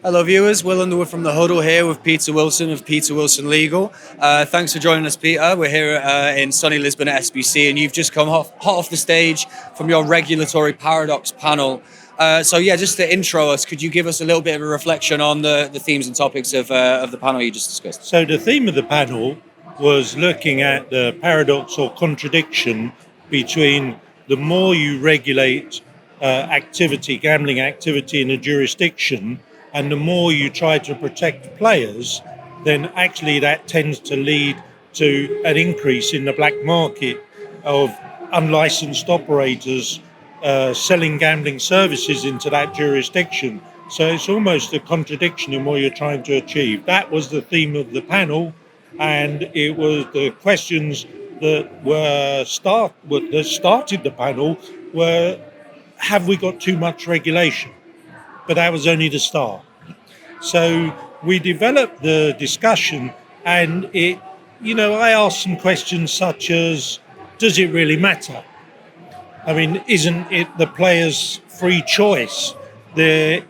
Hello, viewers. Will Underwood from The Huddle here with Peter Wilson of Peter Wilson Legal. Thanks for joining us, Peter. We're here in sunny Lisbon at SBC, and you've just come hot off the stage from your regulatory paradox panel. Just to intro us, could you give us a little bit of a reflection on the themes and topics of the panel you just discussed? So the theme of the panel was looking at the paradox or contradiction between the more you regulate gambling activity in a jurisdiction, and the more you try to protect players, then actually that tends to lead to an increase in the black market of unlicensed operators selling gambling services into that jurisdiction. So it's almost a contradiction in what you're trying to achieve. That was the theme of the panel, and it was the questions that started the panel were, have we got too much regulation? But that was only the start. So we developed the discussion, and I asked some questions such as, does it really matter? I mean, isn't it the players' free choice? As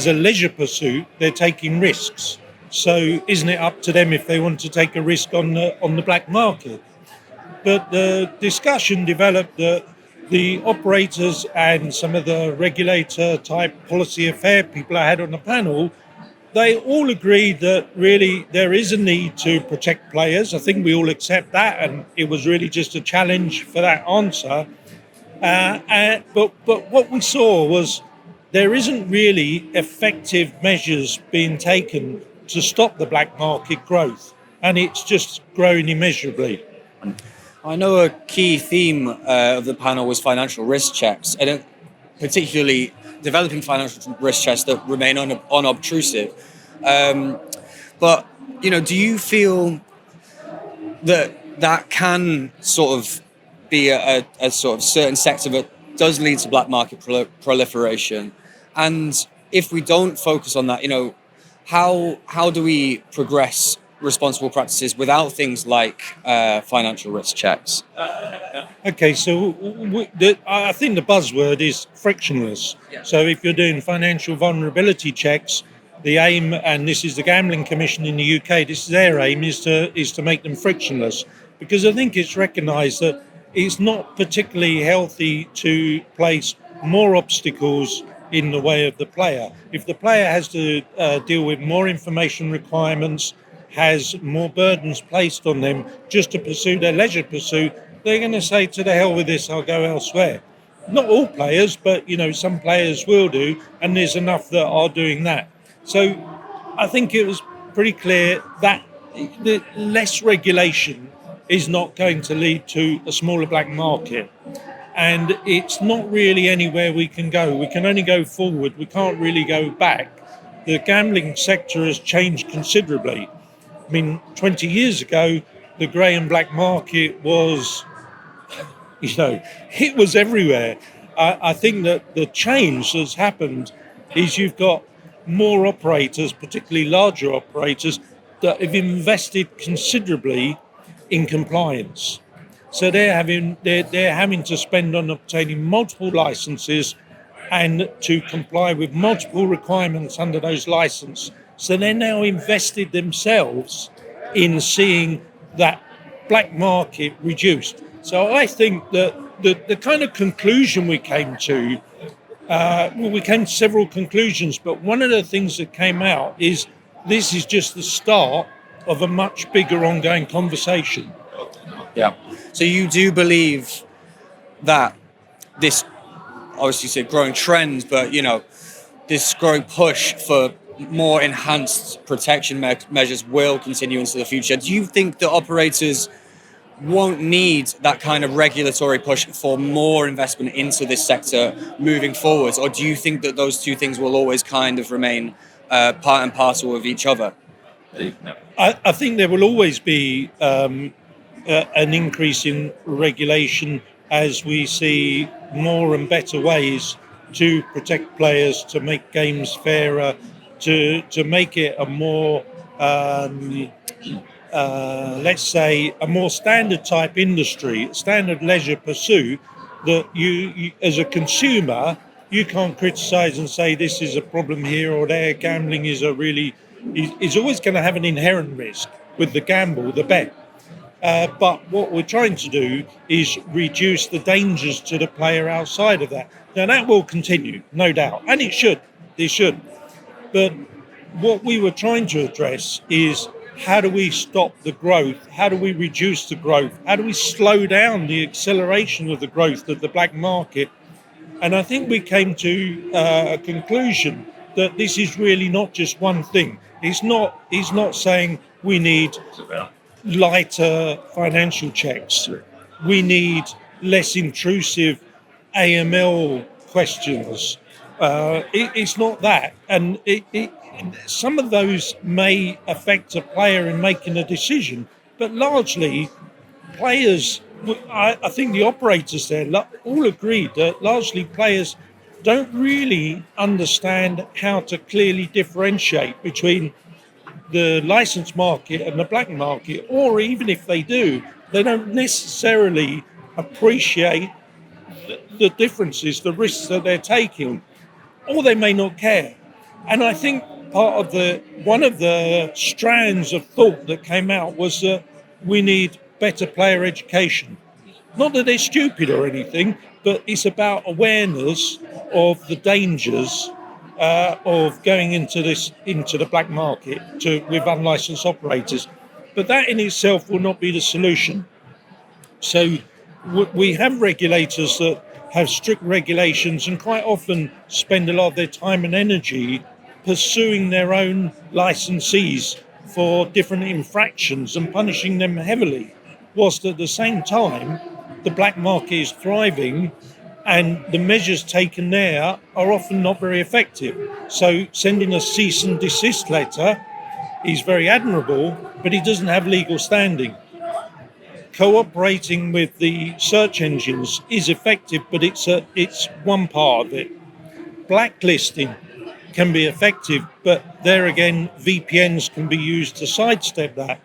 a leisure pursuit, they're taking risks. So isn't it up to them if they want to take a risk on the black market? But the discussion developed that the operators and some of the regulator type policy affair people I had on the panel, they all agreed that really there is a need to protect players. I think we all accept that, and it was really just a challenge for that answer. But what we saw was there isn't really effective measures being taken to stop the black market growth, and it's just growing immeasurably. I know a key theme of the panel was financial risk checks, and particularly developing financial risk checks that remain unobtrusive. But do you feel that can sort of be a sort of certain sector that does lead to black market proliferation? And if we don't focus on that, how do we progress responsible practices without things like financial risk checks? Okay, so I think the buzzword is frictionless. Yeah. So if you're doing financial vulnerability checks, the aim, and this is the Gambling Commission in the UK, this is their aim, is to make them frictionless, because I think it's recognised that it's not particularly healthy to place more obstacles in the way of the player. If the player has to deal with more information requirements, has more burdens placed on them just to pursue their leisure pursuit, they're going to say, to the hell with this, I'll go elsewhere. Not all players, but some players will do, and there's enough that are doing that. So I think it was pretty clear that the less regulation is not going to lead to a smaller black market. And it's not really anywhere we can go. We can only go forward. We can't really go back. The gambling sector has changed considerably. I mean, 20 years ago, the grey and black market was, it was everywhere. I think that the change that's happened is you've got more operators, particularly larger operators, that have invested considerably in compliance. So they're having to spend on obtaining multiple licenses and to comply with multiple requirements under those licenses. So they're now invested themselves in seeing that black market reduced. So I think that the kind of conclusion we came to, we came to several conclusions, but one of the things that came out is this is just the start of a much bigger ongoing conversation. Yeah. So you do believe that this, obviously you said growing trend, but this growing push for more enhanced protection measures will continue into the future. Do you think that operators won't need that kind of regulatory push for more investment into this sector moving forwards, or do you think that those two things will always kind of remain part and parcel of each other? I think there will always be an increase in regulation as we see more and better ways to protect players, to make games fairer, to make it a more, let's say, a more standard type industry, standard leisure pursuit, that you as a consumer, You can't criticise and say this is a problem here or there. Gambling is always going to have an inherent risk with the gamble, the bet. But what we're trying to do is reduce the dangers to the player outside of that. Now that will continue, no doubt, and it should. It should. But what we were trying to address is how do we stop the growth? How do we reduce the growth? How do we slow down the acceleration of the growth of the black market? And I think we came to a conclusion that this is really not just one thing. He's not saying we need lighter financial checks. We need less intrusive AML questions. It's not that. And some of those may affect a player in making a decision, but largely players, I think the operators there all agreed that largely players don't really understand how to clearly differentiate between the licensed market and the black market, or even if they do, they don't necessarily appreciate the differences, the risks that they're taking, or they may not care. And I think one of the strands of thought that came out was that we need better player education. Not that they're stupid or anything, but it's about awareness of the dangers of going into the black market with unlicensed operators. But that in itself will not be the solution. So we have regulators that have strict regulations and quite often spend a lot of their time and energy pursuing their own licensees for different infractions and punishing them heavily, whilst at the same time the black market is thriving and the measures taken there are often not very effective. So sending a cease and desist letter is very admirable, but it doesn't have legal standing. Cooperating with the search engines is effective, but it's one part of it. Blacklisting can be effective, but there again, VPNs can be used to sidestep that.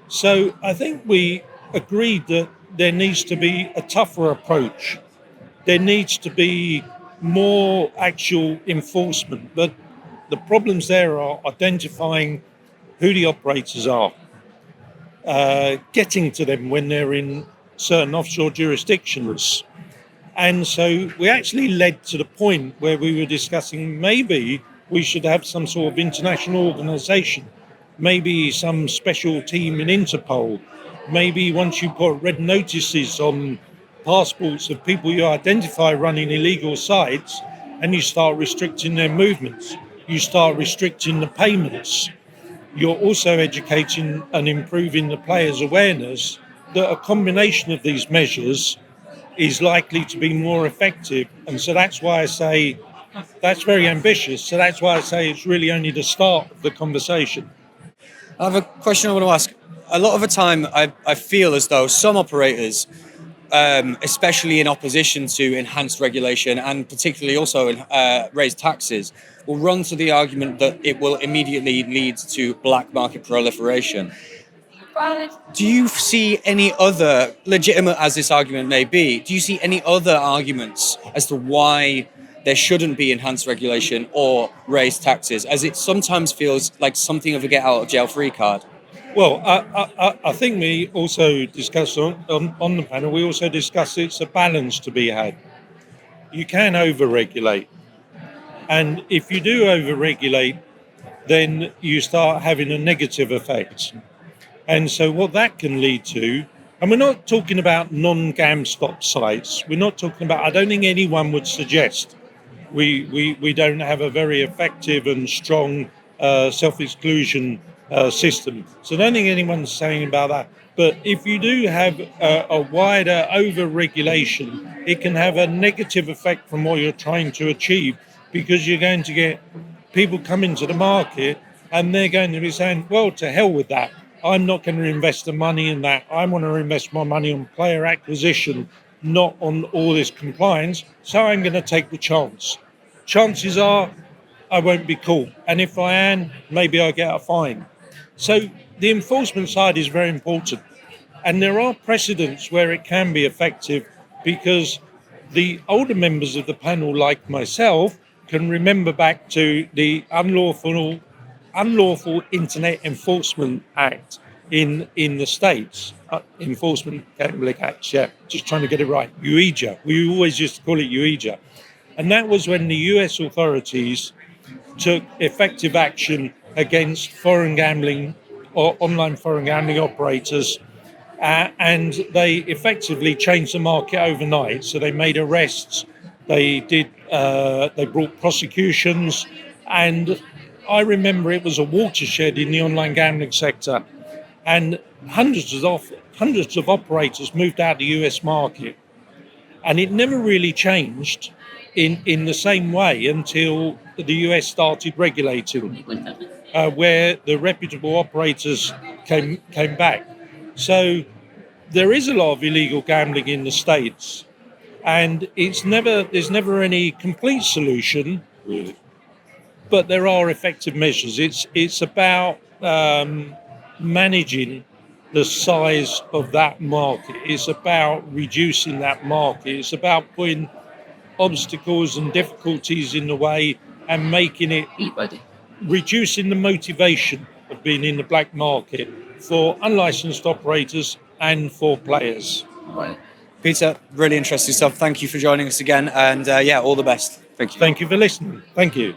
So I think we agreed that there needs to be a tougher approach. There needs to be more actual enforcement, but the problems there are identifying who the operators are, getting to them when they're in certain offshore jurisdictions. And so we actually led to the point where we were discussing maybe we should have some sort of international organisation, maybe some special team in Interpol. Maybe once you put red notices on passports of people you identify running illegal sites and you start restricting their movements, you start restricting the payments. You're also educating and improving the players' awareness that a combination of these measures is likely to be more effective. And so that's why I say that's very ambitious. So that's why I say it's really only the start of the conversation. I have a question I want to ask. A lot of the time, I feel as though some operators, especially in opposition to enhanced regulation and particularly also raised taxes, will run to the argument that it will immediately lead to black market proliferation. Do you see any other, legitimate as this argument may be, do you see any other arguments as to why there shouldn't be enhanced regulation or raised taxes, as it sometimes feels like something of a get out of jail free card? Well, I think we also discussed on the panel, we also discussed it's a balance to be had. You can over-regulate. And if you do over-regulate, then you start having a negative effect. And so what that can lead to, and we're not talking about non-GamStop sites. We're not talking about, I don't think anyone would suggest we don't have a very effective and strong self-exclusion system. So I don't think anyone's saying about that. But if you do have a wider over-regulation, it can have a negative effect from what you're trying to achieve, because you're going to get people come into the market and they're going to be saying, well, to hell with that. I'm not going to invest the money in that. I want to invest my money on player acquisition, not on all this compliance. So I'm going to take the chance. Chances are I won't be caught. And if I am, maybe I get a fine. So the enforcement side is very important. And there are precedents where it can be effective, because the older members of the panel, like myself, can remember back to the Unlawful Internet Enforcement Act in the States. Enforcement Gambling Act, yeah, just trying to get it right. UEGA. We always used to call it UEGA. And that was when the US authorities took effective action against foreign gambling or online foreign gambling operators, and they effectively changed the market overnight. So they made arrests, they brought prosecutions, and I remember it was a watershed in the online gambling sector, and hundreds of operators moved out of the US market, and it never really changed in the same way until the US started regulating, where the reputable operators came back. So there is a lot of illegal gambling in the States, and there's never any complete solution, but there are effective measures. It's about managing the size of that market. It's about reducing that market. It's about putting obstacles and difficulties in the way and making it, reducing the motivation of being in the black market for unlicensed operators and for players. Right. Peter, really interesting stuff. Thank you for joining us again, and all the best. Thank you. Thank you for listening. Thank you.